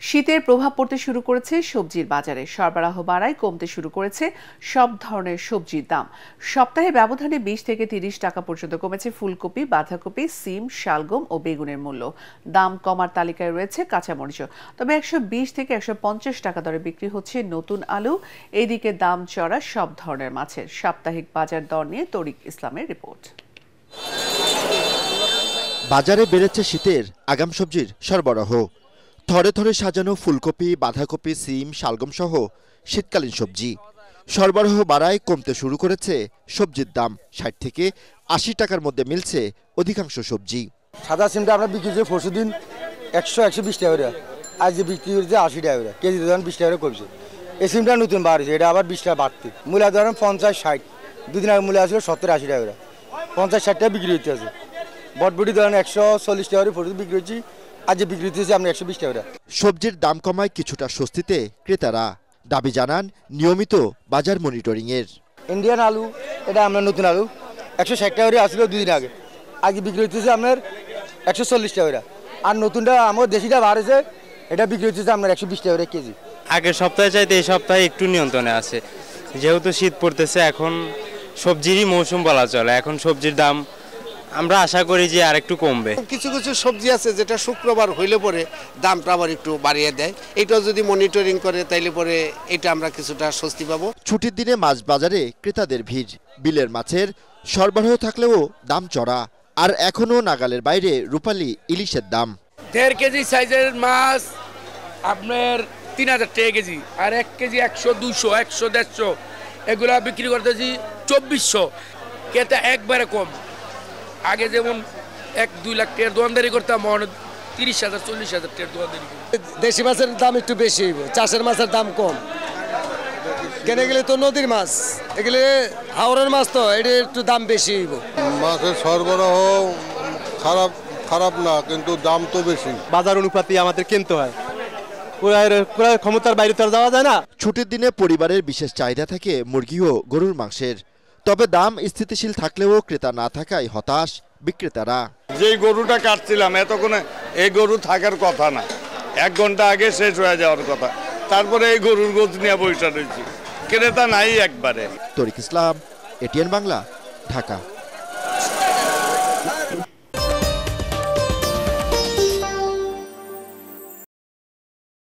শীতের প্রভাব পড়তে শুরু করেছে সবজির বাজারে। সরবরাহ বাড়ায় কমতে শুরু করেছে সব ধরনের সবজির দাম। সপ্তাহে ব্যবধানে 20 থেকে 30 টাকা পর্যন্ত কমেছে ফুলকপি, বাঁধাকপি, সিম, শালগম ও বেগুনের মূল্য। দাম কমার তালিকায় রয়েছে কাঁচামরিচও। তবে 120 থেকে 150 টাকা দরে বিক্রি হচ্ছে নতুন আলু। এদিকে দাম চড়া সব ধরনের মাছের। সাপ্তাহিক বাজার দর নিয়ে তরিক ইসলামের রিপোর্ট। বাজারে বেড়েছে শীতের আগাম সবজির সরবরাহ। থরে থরে সাজানো ফুলকপি, বাঁধাকপি, সিম, শালগম সহ শীতকালীন সবজি সরবরাহ বাড়ায় কমতে শুরু করেছে সবজির দাম। 60 থেকে 80 টাকার মধ্যে মিলছে অধিকাংশ সবজি। সাদা সিমটা আমরা বিক্রি করছি পরশু দিন 100-120 টাকা করে, আজ যে বিক্রি করছে 80 টাকা করে কেজি, ধরেন 20 টাকা করে কমছে। এই সিমটা নতুন বাড়ছে, এটা আবার 20 টাকা বাড়তি। মূলা ধরেন 50-60, দুদিন আগে মূলা আসলে 70-80 টাকা করে, 50-60 টাকা বিক্রি হচ্ছে আছে। বটবটি ধরেন 140 টাকা করে পরশু বিক্রি হচ্ছে, আজ যে বিক্রি হচ্ছে আমরা 120 টাকা করে। সবজির দাম কমায় কিছুটা স্বস্তিতে ক্রেতারা। দাবি জানান নিয়মিত বাজার মনিটরিং এর। ইন্ডিয়ান আলু, এটা আমরা নতুন আলু 160 টাকা করে আসলে দুদিন আগে, আজ বিক্রি হচ্ছে আপনার 140 টাকা করে। আর নতুনটা আমার দেশিটা বাড়ছে, এটা বিক্রি হচ্ছে আপনার 120 টাকা করে কেজি। আগের সপ্তাহে চাইতে এই সপ্তাহে একটু নিয়ন্ত্রণে আছে, যেহেতু শীত পড়তেছে। এখন সবজিরই মৌসুম বলা চলে। এখন সবজির দাম আমরা আশা করি যে আর একটু কমবে। কিছু কিছু সবজি আছে যেটা শুক্রবার হইলে পরে দামটা আবার একটু বাড়িয়ে দেয়। এটা যদি মনিটরিং করে তাইলে পরে এটা আমরা কিছুটা স্বস্তি পাবো। ছুটির দিনে মাছ বাজারে ক্রেতাদের ভিড়। বিলের মাছের সরবরাহ থাকলেও দাম চড়া। আর এখনো নাগালের বাইরে রূপালী ইলিশের দাম। 1.5 কেজি সাইজের মাছ আপনার 3000 টাকা কেজি, আর 1 কেজি 100, 200, 100, 150 এগুলা বিক্রি করতেছি 2400। কেতা একবারে কম। আগে যেমন 1-2 লাখ টাকার দোকানদারি করতাম, 30,000, 40,000 টাকার দোকানদারি। দেশি মাছের দাম একটু বেশি হইব, চাষের মাছের দাম কম। কেনে গেলে তো নদীর মাছ, এগুলো হাওড়ের মাছ, তো এটা একটু দাম বেশি হইব। মাছের সরবরাহ খারাপ না, কিন্তু দাম তো বেশি। বাজার অনুপাতে আমাদের কিনতে হয়, পুরো ক্ষমতার বাইরে তো যাওয়া যায় না। ছুটির দিনে পরিবারের বিশেষ চাহিদা থাকে মুরগি ও গরুর মাংসের। তবে দাম স্থিতিশীল থাকলেও ক্রেতা না থাকায় হতাশ বিক্রেতারা। যে গরুটা কাটছিলাম এতক্ষণে এই গরু থাকার কথা না, 1 ঘন্টা আগে শেষ হয়ে যাওয়ার কথা, তারপরে এই গরুর গোছ নিয়ে বৈঠা রয়েছি, ক্রেতা নাই একবারে। তরিক ইসলাম, এটিএন বাংলা, ঢাকা।